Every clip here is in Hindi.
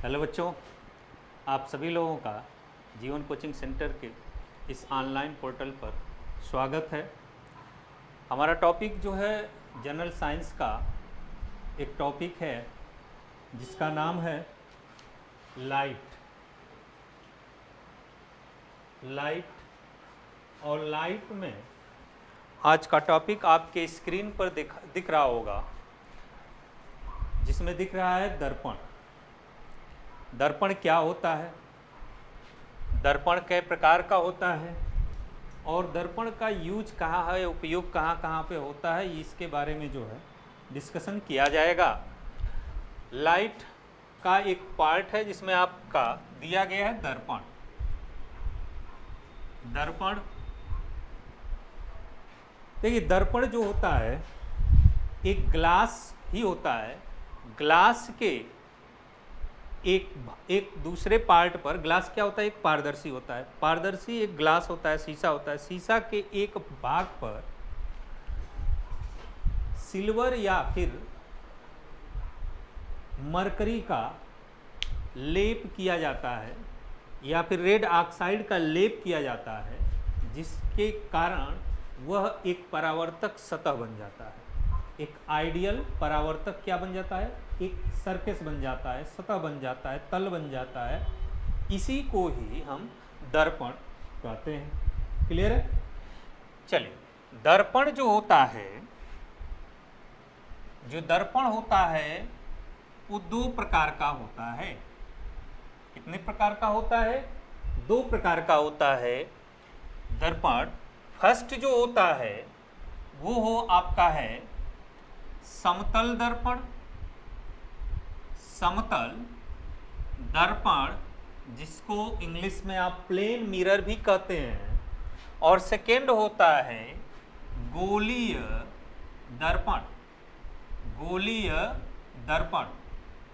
हेलो बच्चों, आप सभी लोगों का जीवन कोचिंग सेंटर के इस ऑनलाइन पोर्टल पर स्वागत है। हमारा टॉपिक जो है जनरल साइंस का एक टॉपिक है जिसका नाम है लाइट। और लाइट में आज का टॉपिक आपके स्क्रीन पर दिख रहा होगा, जिसमें दिख रहा है दर्पण। दर्पण क्या होता है, दर्पण कई प्रकार का होता है और दर्पण का यूज कहाँ है, उपयोग कहाँ कहाँ पे होता है, इसके बारे में जो है डिस्कशन किया जाएगा। लाइट का एक पार्ट है जिसमें आपका दिया गया है दर्पण। दर्पण देखिए, दर्पण जो होता है एक ग्लास ही होता है। ग्लास के एक दूसरे पार्ट पर, ग्लास क्या होता है, एक पारदर्शी होता है। पारदर्शी एक ग्लास होता है, शीशा होता है। शीशा के एक भाग पर सिल्वर या फिर मरकरी का लेप किया जाता है या फिर रेड ऑक्साइड का लेप किया जाता है, जिसके कारण वह एक परावर्तक सतह बन जाता है। एक आइडियल परावर्तक क्या बन जाता है, एक सरफेस बन जाता है, सतह बन जाता है, तल बन जाता है। इसी को ही हम दर्पण कहते हैं। क्लियर है? चलिए, दर्पण जो होता है, जो दर्पण होता है वो दो प्रकार का होता है। कितने प्रकार का होता है? दो प्रकार का होता है दर्पण। फर्स्ट जो होता है वो हो आपका है समतल दर्पण। समतल दर्पण, जिसको इंग्लिश में आप प्लेन मिरर भी कहते हैं। और सेकेंड होता है गोलीय दर्पण। गोलीय दर्पण,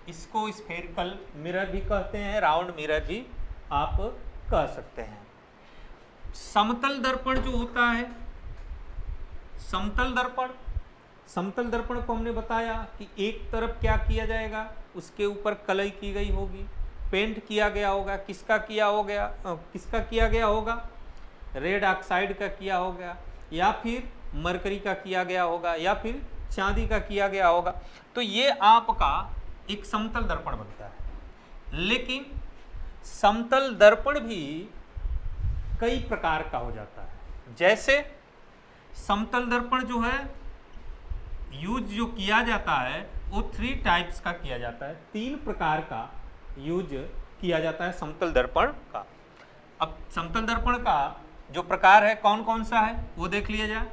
इसको स्फेरिकल मिरर भी कहते हैं, राउंड मिरर भी आप कह सकते हैं। समतल दर्पण जो होता है, समतल दर्पण को हमने बताया कि एक तरफ क्या किया जाएगा, उसके ऊपर कलई की गई होगी, पेंट किया गया होगा। किसका किया गया होगा? रेड ऑक्साइड का किया होगा, या फिर मरकरी का किया गया होगा, या फिर चांदी का किया गया होगा। तो ये आपका एक समतल दर्पण बनता है। लेकिन समतल दर्पण भी कई प्रकार का हो जाता है। जैसे समतल दर्पण जो है यूज जो किया जाता है वो 3 टाइप्स का किया जाता है। 3 प्रकार का यूज किया जाता है समतल दर्पण का। अब समतल दर्पण का जो प्रकार है कौन कौन सा है वो देख लिया जाए।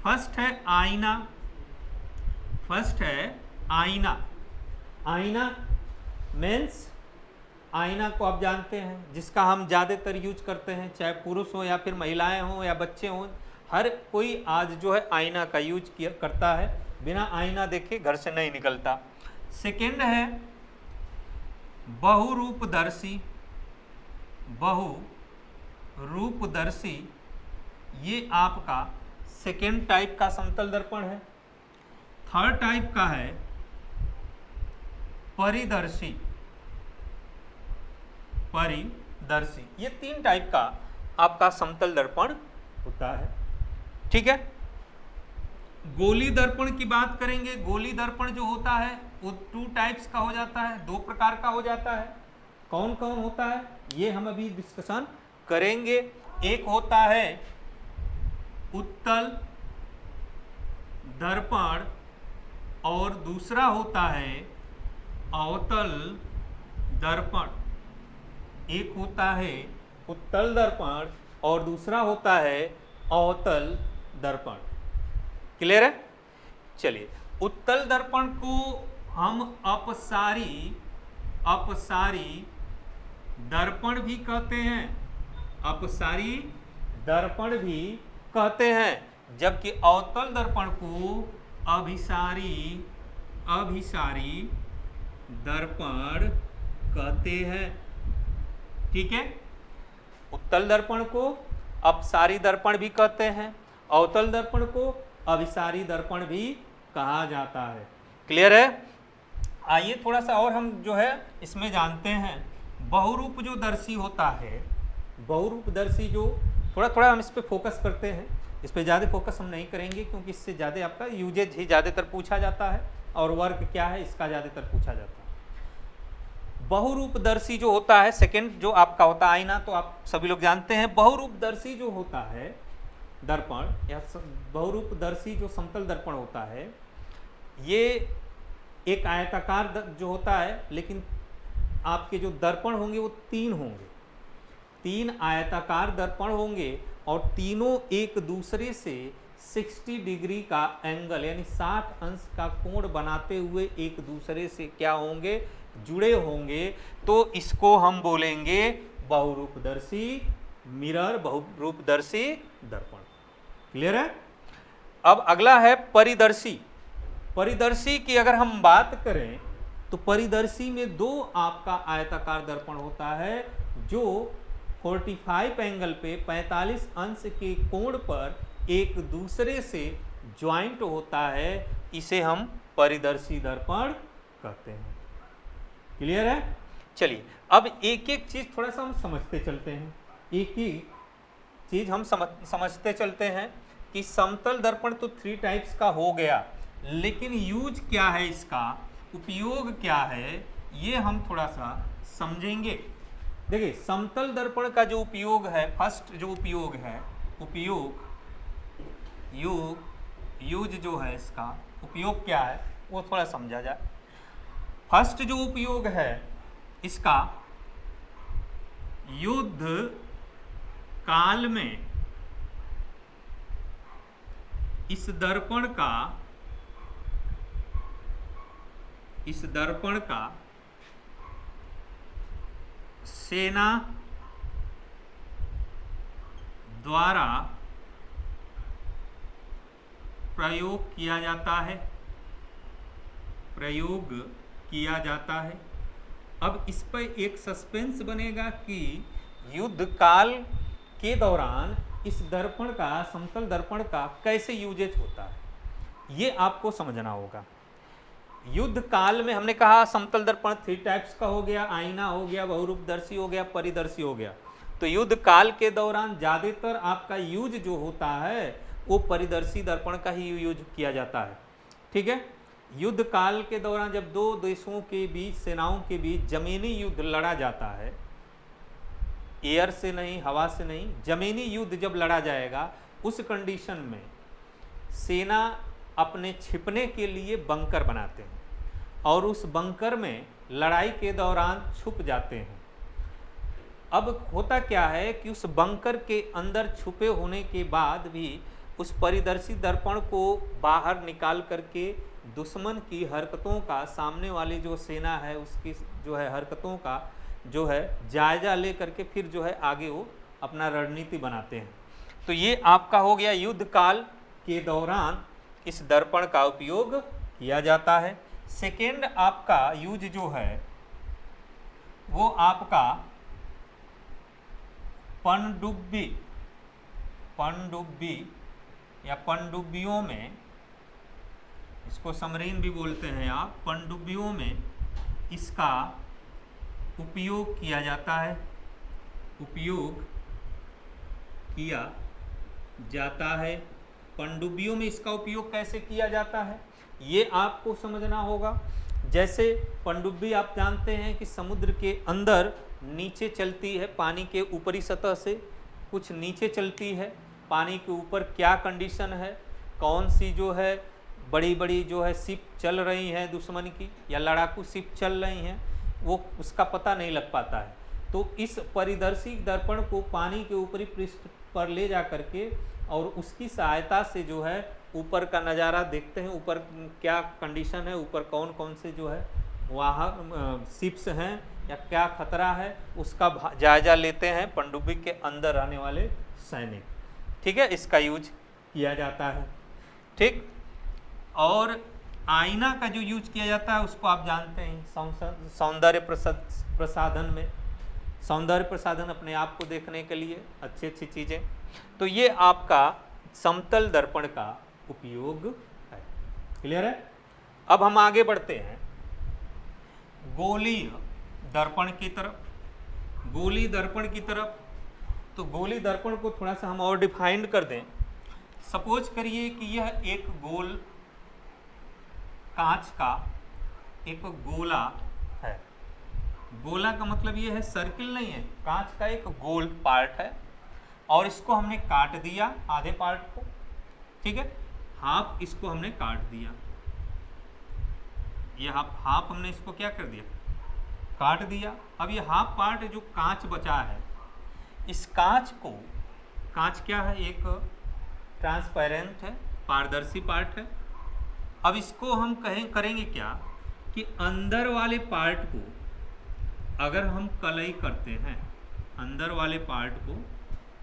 फर्स्ट है आईना। आईना मीन्स, आईना को आप जानते हैं, जिसका हम ज़्यादातर यूज करते हैं, चाहे पुरुष हो या फिर महिलाएं हों या बच्चे हों, हर कोई आज जो है आईना का यूज करता है। बिना आईना देखे घर से नहीं निकलता। सेकेंड है बहुरूपदर्शी। ये आपका सेकेंड टाइप का समतल दर्पण है। थर्ड टाइप का है परिदर्शी। ये 3 टाइप का आपका समतल दर्पण होता है। ठीक है, गोली दर्पण की बात करेंगे। गोली दर्पण जो होता है वो 2 टाइप्स का हो जाता है, 2 प्रकार का हो जाता है। कौन कौन होता है ये हम अभी डिस्कशन करेंगे। एक होता है उत्तल दर्पण और दूसरा होता है अवतल दर्पण। एक होता है उत्तल दर्पण और दूसरा होता है अवतल दर्पण। क्लियर है? चलिए, उत्तल दर्पण को हम अपसारी दर्पण भी कहते हैं। अपसारी दर्पण भी कहते हैं, जबकि अवतल दर्पण को अभिसारी दर्पण कहते हैं। ठीक है, उत्तल दर्पण को अपसारी दर्पण भी कहते हैं, अवतल दर्पण को अभिसारी दर्पण भी कहा जाता है। क्लियर है? आइए थोड़ा सा और हम जो है इसमें जानते हैं। बहुरूप जो दर्शी होता है, बहुरूपदर्शी जो, थोड़ा थोड़ा हम इस पे फोकस करते हैं, इस पे ज़्यादा फोकस हम नहीं करेंगे क्योंकि इससे ज़्यादा आपका यूजेज ही ज़्यादातर पूछा जाता है और वर्क क्या है इसका ज़्यादातर पूछा जाता है। बहुरूपदर्शी जो होता है, सेकंड जो आपका होता है आईना, तो आप सभी लोग जानते हैं। बहुरूपदर्शी जो होता है दर्पण, या बहुरूपदर्शी जो समतल दर्पण होता है, ये एक आयताकार जो होता है, लेकिन आपके जो दर्पण होंगे वो तीन होंगे, तीन आयताकार दर्पण होंगे और तीनों एक दूसरे से 60 डिग्री का एंगल यानी 60 अंश का कोण बनाते हुए एक दूसरे से क्या होंगे, जुड़े होंगे। तो इसको हम बोलेंगे बहुरूपदर्शी मिरर, बहुरूपदर्शी दर्पण। क्लियर है? अब अगला है परिदर्शी। परिदर्शी की अगर हम बात करें तो परिदर्शी में दो आपका आयताकार दर्पण होता है जो 45 एंगल पे 45 अंश के कोण पर एक दूसरे से ज्वाइंट होता है, इसे हम परिदर्शी दर्पण कहते हैं। क्लियर है? चलिए अब एक एक चीज थोड़ा सा हम समझते चलते हैं, एक एक चीज हम समझते चलते हैं कि समतल दर्पण तो 3 टाइप्स का हो गया, लेकिन यूज क्या है, इसका उपयोग क्या है, ये हम थोड़ा सा समझेंगे। देखिए समतल दर्पण का जो उपयोग है, फर्स्ट जो उपयोग है, यूज जो है, इसका उपयोग क्या है वो थोड़ा समझा जाए। फर्स्ट जो उपयोग है इसका, युद्ध काल में इस दर्पण का सेना द्वारा प्रयोग किया जाता है। अब इस पर एक सस्पेंस बनेगा कि युद्ध काल के दौरान इस दर्पण का, समतल दर्पण का कैसे यूजेज होता है, ये आपको समझना होगा। युद्ध काल में हमने कहा समतल दर्पण 3 टाइप्स का हो गया, आईना हो गया, बहुरूपदर्शी हो गया, परिदर्शी हो गया। तो युद्ध काल के दौरान ज्यादातर आपका यूज जो होता है वो परिदर्शी दर्पण का ही यूज किया जाता है। ठीक है? युद्ध काल के दौरान जब दो देशों के बीच, सेनाओं के बीच जमीनी युद्ध लड़ा जाता है, एयर से नहीं, हवा से नहीं, जमीनी युद्ध जब लड़ा जाएगा, उस कंडीशन में सेना अपने छिपने के लिए बंकर बनाते हैं और उस बंकर में लड़ाई के दौरान छुप जाते हैं। अब होता क्या है कि उस बंकर के अंदर छुपे होने के बाद भी उस परिदर्शी दर्पण को बाहर निकाल करके दुश्मन की हरकतों का, सामने वाली जो सेना है उसकी जो है हरकतों का जो है जायजा ले करके फिर जो है आगे वो अपना रणनीति बनाते हैं। तो ये आपका हो गया युद्ध काल के दौरान इस दर्पण का उपयोग किया जाता है। सेकेंड आपका यूज जो है वो आपका पनडुब्बी या पनडुब्बियों में, इसको समरीन भी बोलते हैं आप, पनडुब्बियों में इसका उपयोग किया जाता है, पनडुब्बियों में इसका उपयोग कैसे किया जाता है ये आपको समझना होगा। जैसे पनडुब्बी आप जानते हैं कि समुद्र के अंदर नीचे चलती है, पानी के ऊपरी सतह से कुछ नीचे चलती है, पानी के ऊपर क्या कंडीशन है, कौन सी जो है बड़ी बड़ी जो है शिप चल रही हैं दुश्मन की या लड़ाकू शिप चल रही हैं, वो उसका पता नहीं लग पाता है। तो इस परिदर्शी दर्पण को पानी के ऊपरी पृष्ठ पर ले जा करके और उसकी सहायता से जो है ऊपर का नज़ारा देखते हैं, ऊपर क्या कंडीशन है, ऊपर कौन कौन से जो है वहाँ शिप्स हैं या क्या खतरा है, उसका जायजा लेते हैं पनडुब्बी के अंदर आने वाले सैनिक। ठीक है? इसका यूज किया जाता है। ठीक? और आईना का जो यूज किया जाता है उसको आप जानते हैं सौंदर्य प्रसाधन में, सौंदर्य प्रसाधन अपने आप को देखने के लिए अच्छी अच्छी चीज़ें। तो ये आपका समतल दर्पण का उपयोग है। क्लियर है? अब हम आगे बढ़ते हैं। गोलीय दर्पण की तरफ, गोली दर्पण की तरफ। तो गोली दर्पण को थोड़ा सा हम और डिफाइंड कर दें। सपोज करिए कि यह एक गोल कांच का एक गोला है। गोला का मतलब ये है सर्किल नहीं है, कांच का एक गोल पार्ट है और इसको हमने काट दिया आधे पार्ट को, ठीक है, हाफ इसको हमने काट दिया, ये हाफ हमने इसको क्या कर दिया, काट दिया। अब ये हाफ पार्ट जो कांच बचा है, इस कांच को, कांच क्या है, एक ट्रांसपेरेंट है, पारदर्शी पार्ट है। अब इसको हम करेंगे क्या कि अंदर वाले पार्ट को अगर हम कलई करते हैं, अंदर वाले पार्ट को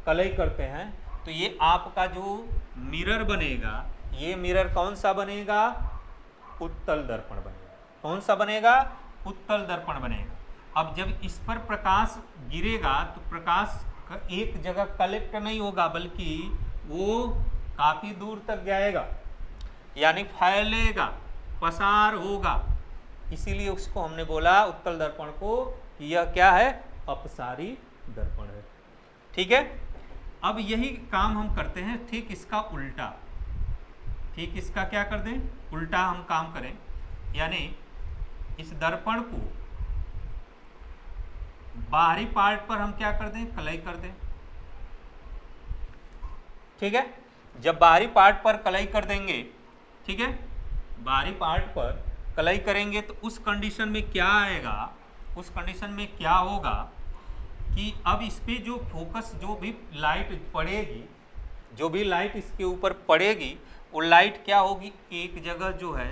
कलई करते हैं, तो ये आपका जो मिरर बनेगा, ये मिरर कौन सा बनेगा, उत्तल दर्पण बनेगा। कौन सा बनेगा, उत्तल दर्पण बनेगा। अब जब इस पर प्रकाश गिरेगा तो प्रकाश एक जगह कलेक्ट नहीं होगा, बल्कि वो काफी दूर तक जाएगा, यानी फैलेगा, पसार होगा। इसीलिए उसको हमने बोला उत्तल दर्पण को कि यह क्या है, अपसारी दर्पण है। ठीक है, अब यही काम हम करते हैं, ठीक इसका उल्टा, ठीक इसका क्या कर दें, उल्टा हम काम करें, यानी इस दर्पण को बाहरी पार्ट पर हम क्या कर दें, कलई कर दें। ठीक है, जब बाहरी पार्ट पर कलई कर देंगे, ठीक है, बाहरी पार्ट पर कलई करेंगे तो उस कंडीशन में क्या आएगा, उस कंडीशन में क्या होगा कि अब इस पे जो फोकस, जो भी लाइट पड़ेगी, जो भी लाइट इसके ऊपर पड़ेगी, वो लाइट क्या होगी, एक जगह जो है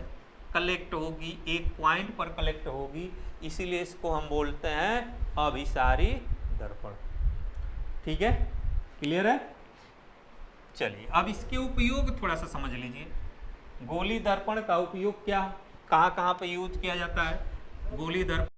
कलेक्ट होगी, एक पॉइंट पर कलेक्ट होगी। इसीलिए इसको हम बोलते हैं अभिसारी दर्पण। ठीक है, क्लियर है। चलिए अब इसके उपयोग थोड़ा सा समझ लीजिए। गोली दर्पण का उपयोग क्या, कहाँ कहाँ पे यूज किया जाता है। गोली दर्पण